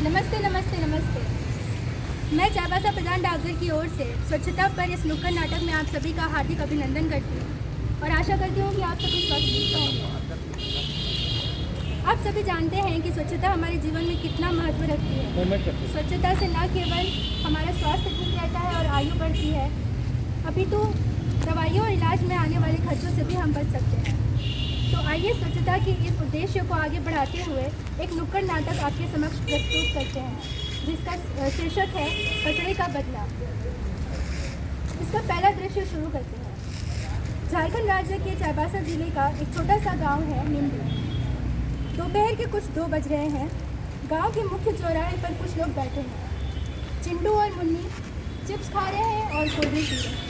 नमस्ते नमस्ते नमस्ते। मैं चाईबासा प्रधान डाकघर की ओर से स्वच्छता पर इस नुक्कड़ नाटक में आप सभी का हार्दिक अभिनंदन करती हूँ और आशा करती हूँ कि आप सभी स्वस्थ होंगे। आप सभी जानते हैं कि स्वच्छता हमारे जीवन में कितना महत्व रखती है। स्वच्छता से न केवल हमारा स्वास्थ्य ठीक रहता है और आयु बढ़ती है, अपितु दवाइयों और इलाज में आने वाले खर्चों से भी हम बच सकते हैं। तो आइए स्वच्छता के इस उद्देश्य को आगे बढ़ाते हुए एक नुक्कड़ नाटक आपके समक्ष प्रस्तुत करते हैं, जिसका शीर्षक है कचरे का बदला। इसका पहला दृश्य शुरू करते हैं। झारखंड राज्य के चाईबासा जिले का एक छोटा सा गांव है निमडी। दोपहर के कुछ 2 बज रहे हैं। गांव के मुख्य चौराहे पर कुछ लोग बैठे हैं। चिंटू और मुन्नी चिप्स खा रहे हैं और कोल्ड ड्रिंक पी रहे हैं।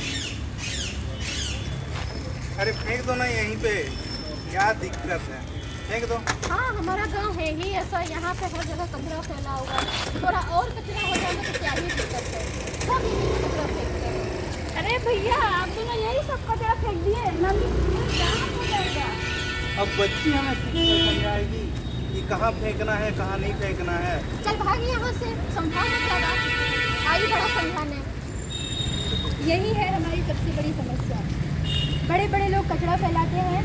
अरे फेंक दो ना यहीं पे, क्या दिक्कत है, फेंक दो। हाँ, हमारा गांव है ही ऐसा, यहाँ पे हर जगह कचरा फैला हुआ है। थोड़ा और कचरा हो जाए तो क्या ही दिक्कत है, सब यहीं कचरा फेंकते हैं। अरे भैया, आप तो ना यही सब कचरा फेंक दिए, कहाँ हो जाएगा। अब बच्ची हमें समझाएगी कि कहाँ फेंकना है कहाँ नहीं फेंकना है। चल भाग यहाँ से, समझा मत लगा, आई बड़ा समझाने। यही है हमारी सबसे बड़ी समस्या। बड़े बड़े लोग कचरा फैलाते हैं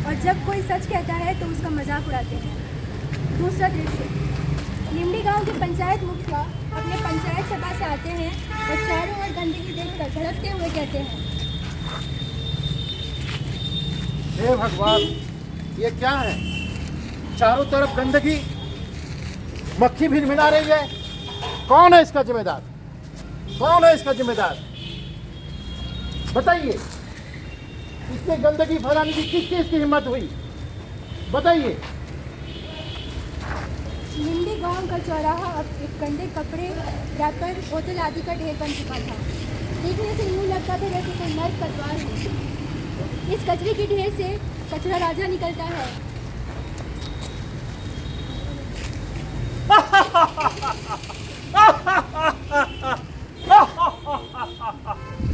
और जब कोई सच कहता है तो उसका मजाक उड़ाते हैं। दूसरा दृश्य, निमडी गांव के पंचायत मुखिया अपने पंचायत सभा से आते हैं और चारों ओर गंदगी देखकर धड़कते हुए कहते हैं, हे भगवान, ये क्या है? चारों तरफ गंदगी, मक्खी भी मिला रही है। कौन है इसका जिम्मेदार? कौन है इसका जिम्मेदार? बताइए, इसमें गंदगी फैलाने की किसकी हिम्मत हुई? बताइए। निमडी गांव का चौराहा अब एक गंदे कपड़े, रैपर, बोतल आदि का ढेर बन चुका था। देखने से यूँ लगता था जैसे कोई नर्क पतवार हो। इस कचरे के ढेर से कचरा राजा निकलता है।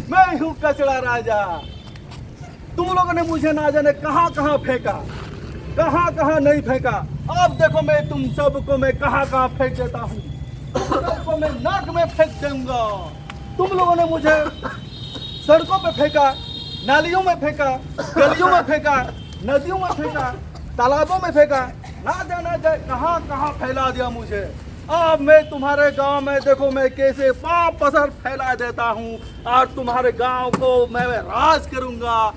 मैं हूँ कचरा राजा। तुम लोगों ने मुझे ना जाने कहाँ कहाँ फेंका, कहाँ कहाँ नहीं फेंका। अब देखो मैं तुम सबको मैं कहाँ कहाँ फेंक देता हूँ। सबको मैं नाक में फेंक दूंगा। तुम लोगों ने मुझे सड़कों पे फेंका, नालियों में फेंका, गलियों में फेंका, नदियों में फेंका, तालाबों में फेंका, ना जाए कहाँ कहाँ फैला दिया मुझे। अब मैं तुम्हारे गांव में देखो मैं कैसे पाप पसर फैला देता हूँ और तुम्हारे गांव को मैं राज करूंगा।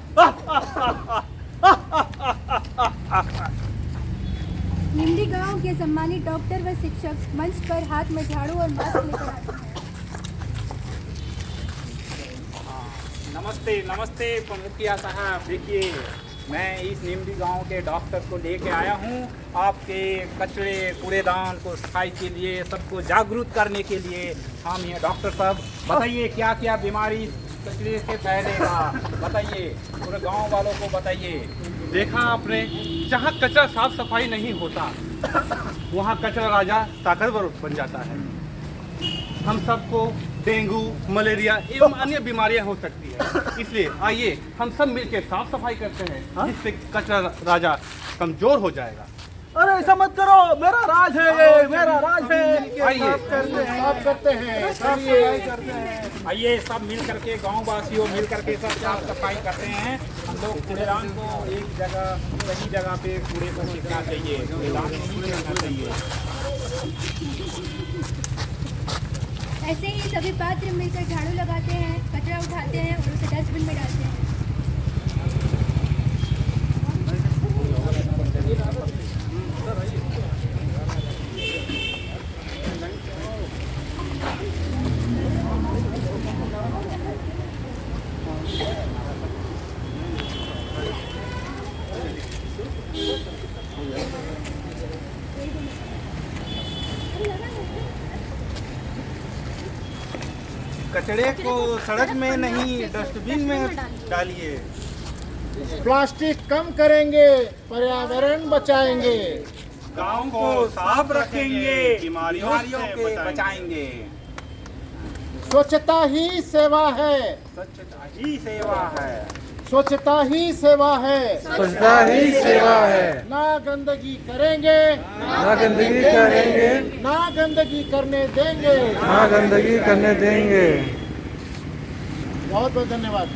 निमडी गांव के सम्मानित डॉक्टर व शिक्षक मंच पर हाथ में झाड़ू और मास्क लेकर आते हैं। नमस्ते नमस्ते मुखिया साहब, देखिए मैं इस निमडी गांव के डॉक्टर को लेके आया हूं आपके कचरे कूड़ेदान को सफाई के लिए, सबको जागरूक करने के लिए। हम ये डॉक्टर साहब बताइए क्या क्या बीमारी कचरे से फैलेगा, बताइए पूरे गांव वालों को बताइए। देखा आपने, जहाँ कचरा साफ सफाई नहीं होता वहाँ कचरा राजा ताकतवर बन जाता है। हम सबको डेंगू, मलेरिया एवं अन्य बीमारियां हो सकती है। इसलिए आइए हम सब मिलकर साफ सफाई करते हैं, जिससे कचरा राजा कमजोर हो जाएगा। अरे ऐसा मत करो, मेरा राज है ये, मेरा राज है। आइए साफ करते हैं, सफाई करते हैं। आइए सब मिल करके, गाँव वासियों मिल करके सब साफ सफाई करते हैं। हम लोग कूड़ेदान को एक जगह सही जगह पे कूड़े को फेंकना चाहिए, कूड़ेदान को नहीं फेंकना चाहिए। ऐसे ही सभी पात्र मिलकर झाड़ू लगाते हैं, कचरा उठाते हैं और उसे डस्टबिन में डालते हैं। कचरे को सड़क में नहीं डस्टबिन में डालिए। प्लास्टिक कम करेंगे, पर्यावरण बचाएंगे। गांव को साफ रखेंगे, बीमारियों से बचाएंगे। स्वच्छता ही सेवा है। स्वच्छता ही सेवा है। स्वच्छता ही सेवा है, स्वच्छता ही सेवा है। ना गंदगी करेंगे, ना गंदगी करेंगे, ना गंदगी करने देंगे। ना गंदगी करने देंगे। बहुत बहुत धन्यवाद।